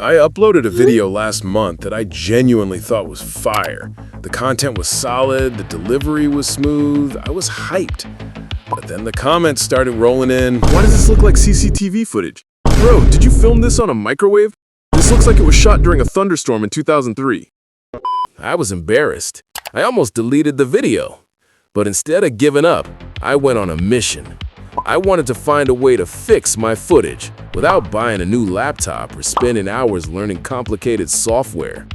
I uploaded a video last month that I genuinely thought was fire. The content was solid, the delivery was smooth, I was hyped. But then the comments started rolling in. Why does this look like CCTV footage? Bro, did you film this on a microwave? This looks like it was shot during a thunderstorm in 2003. I was embarrassed. I almost deleted the video. But instead of giving up, I went on a mission. I wanted to find a way to fix my footage without buying a new laptop or spending hours learning complicated software.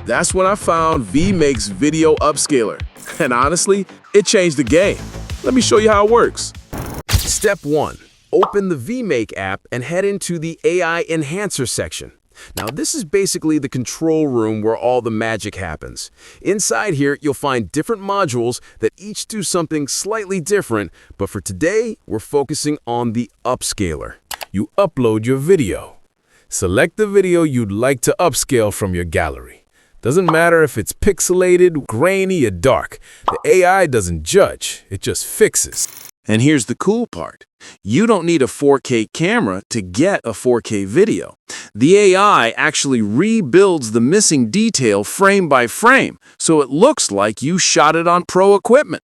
That's when I found Vmake's video upscaler. And honestly, it changed the game. Let me show you how it works. Step 1. Open the Vmake app and head into the AI Enhancer section. Now, this is basically the control room where all the magic happens. Inside here, you'll find different modules that each do something slightly different, but for today, we're focusing on the upscaler. You upload your video. Select the video you'd like to upscale from your gallery. Doesn't matter if it's pixelated, grainy, or dark. The AI doesn't judge, it just fixes. And here's the cool part. You don't need a 4K camera to get a 4K video. The AI actually rebuilds the missing detail frame by frame, so it looks like you shot it on pro equipment.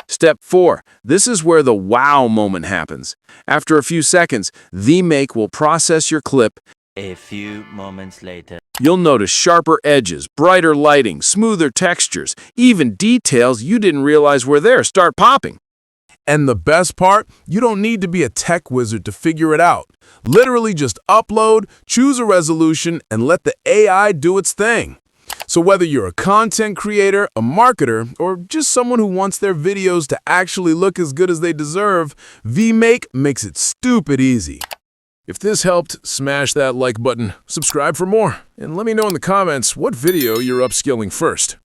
Step 4. This is where the wow moment happens. After a few seconds, Vmake will process your clip. A few moments later. You'll notice sharper edges, brighter lighting, smoother textures, even details you didn't realize were there start popping. And the best part, you don't need to be a tech wizard to figure it out. Literally just upload, choose a resolution, and let the AI do its thing. So whether you're a content creator, a marketer, or just someone who wants their videos to actually look as good as they deserve, Vmake makes it stupid easy. If this helped, smash that like button, subscribe for more, and let me know in the comments what video you're upscaling first.